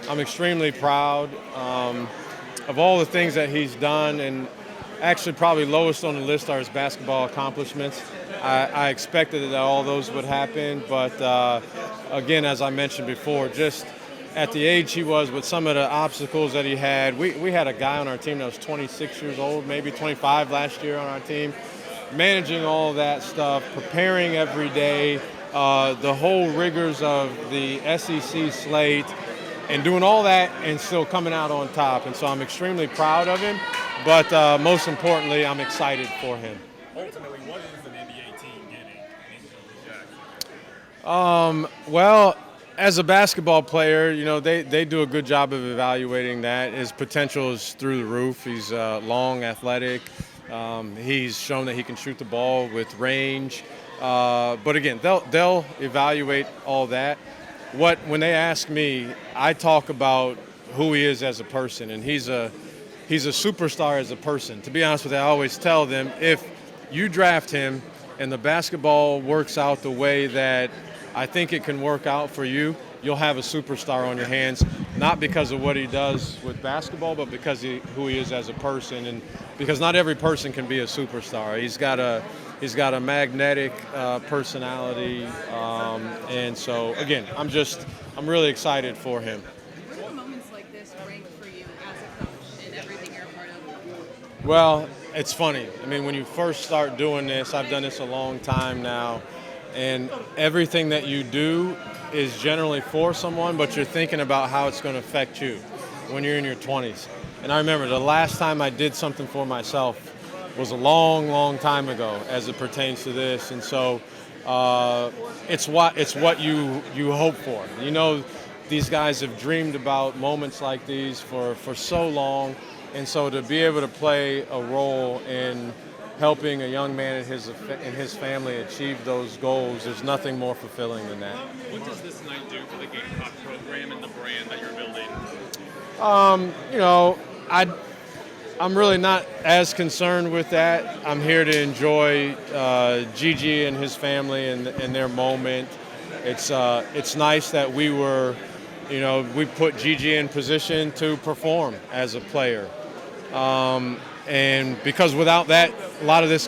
I'm extremely proud of all the things that he's done, and actually probably lowest on the list are his basketball accomplishments. I expected that all those would happen, but again, as I mentioned before, just at the age he was with some of the obstacles that he had, we had a guy on our team that was 26 years old, maybe 25 last year on our team, managing all that stuff, preparing every day, the whole rigors of the SEC slate, and doing all that and still coming out on top. And so I'm extremely proud of him, but most importantly, I'm excited for him. Ultimately, what is an NBA team getting in Jackson? Well, as a basketball player, they do a good job of evaluating that. His potential is through the roof. He's long, athletic. He's shown that he can shoot the ball with range. But again, they'll evaluate all that. When they ask me, I talk about who he is as a person, and he's a superstar as a person. To be honest with you, I always tell them, if you draft him and the basketball works out the way that I think it can work out for you, you'll have a superstar on your hands, not because of what he does with basketball, but because who he is as a person, and because not every person can be a superstar. He's got a magnetic personality, and so again, I'm really excited for him. Where do moments like this rank for you as a coach and everything you're a part of? Well, it's funny. I mean, when you first start doing this, I've done this a long time now, and everything that you do is generally for someone, but you're thinking about how it's going to affect you when you're in your 20s. And I remember the last time I did something for myself was a long, long time ago as it pertains to this. And so it's what you hope for. These guys have dreamed about moments like these for so long. And so to be able to play a role in helping a young man and his family achieve those goals, there's nothing more fulfilling than that. What does this night do for the Gamecock program and the brand that you're building? I'm really not as concerned with that. I'm here to enjoy Gigi and his family and their moment. It's nice that we put Gigi in position to perform as a player. And because without that, a lot of this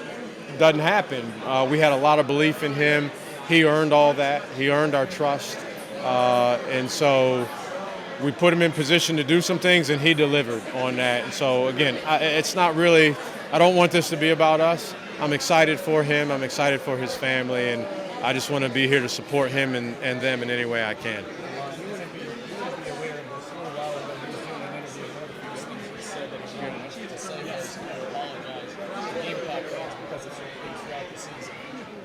doesn't happen. We had a lot of belief in him. He earned all that. He earned our trust. And so we put him in position to do some things, and he delivered on that. And so, again, it's not really – I don't want this to be about us. I'm excited for him. I'm excited for his family, and I just want to be here to support him and them in any way I can.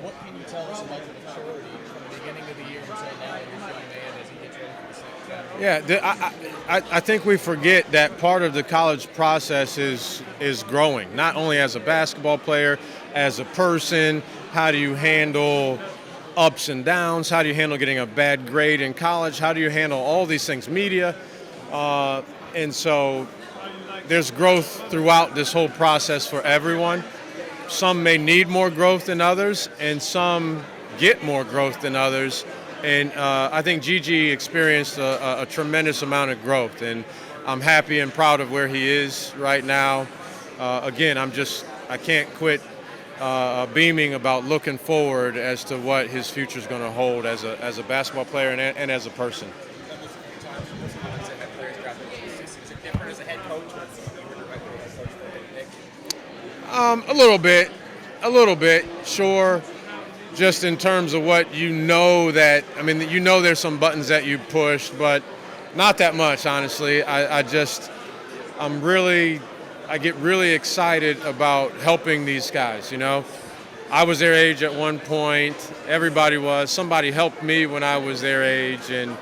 What can you tell us about the maturity from the beginning of the year until now of this young man as he gets ready for the season? Yeah, I think we forget that part of the college process is growing, not only as a basketball player, as a person. How do you handle ups and downs? How do you handle getting a bad grade in college? How do you handle all these things, media? And so there's growth throughout this whole process for everyone. Some may need more growth than others, and some get more growth than others. And I think Gigi experienced a tremendous amount of growth, and I'm happy and proud of where he is right now. Again, I can't quit beaming about looking forward as to what his future is going to hold as a basketball player and as a person. A little bit, sure. Just in terms of what there's some buttons that you pushed, but not that much, honestly. I get really excited about helping these guys. I was their age at one point. Everybody was. Somebody helped me when I was their age, and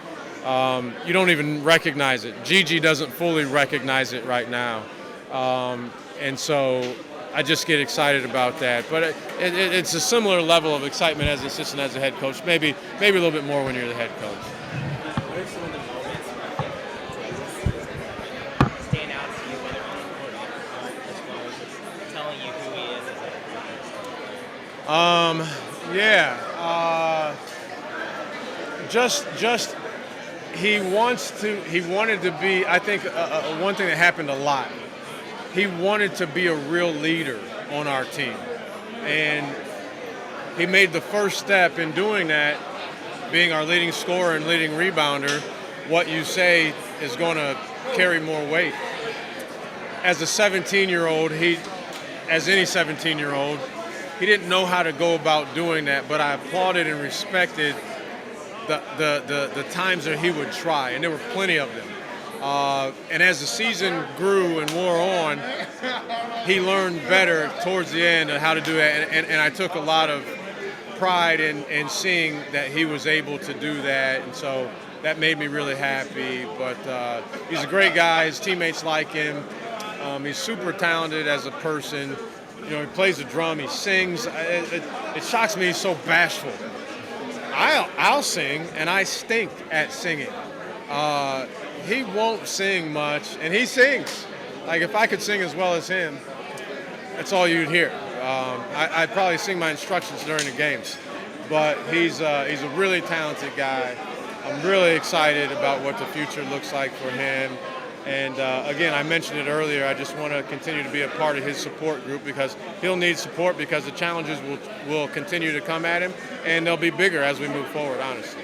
you don't even recognize it. Gigi doesn't fully recognize it right now, and so I just get excited about that. But it's a similar level of excitement as an assistant, as a head coach. Maybe a little bit more when you're the head coach. What are some of the moments that stand out to you, whether on the court or off the court, as far as just telling you who he is as a Just he wanted to be, I think, one thing that happened a lot. He wanted to be a real leader on our team. And he made the first step in doing that, being our leading scorer and leading rebounder. What you say is going to carry more weight. As a 17-year-old, as any 17-year-old, he didn't know how to go about doing that, but I applauded and respected the times that he would try, and there were plenty of them. And as the season grew and wore on, he learned better towards the end of how to do that, and I took a lot of pride in seeing that he was able to do that, and so that made me really happy. But he's a great guy. His teammates like him. He's super talented as a person. You know, he plays the drum. He sings. It shocks me he's so bashful. I'll sing, and I stink at singing. He won't sing much, and he sings. Like, if I could sing as well as him, that's all you'd hear. I'd probably sing my instructions during the games. But he's a really talented guy. I'm really excited about what the future looks like for him. And again, I mentioned it earlier, I just want to continue to be a part of his support group because he'll need support because the challenges will continue to come at him, and they'll be bigger as we move forward, honestly.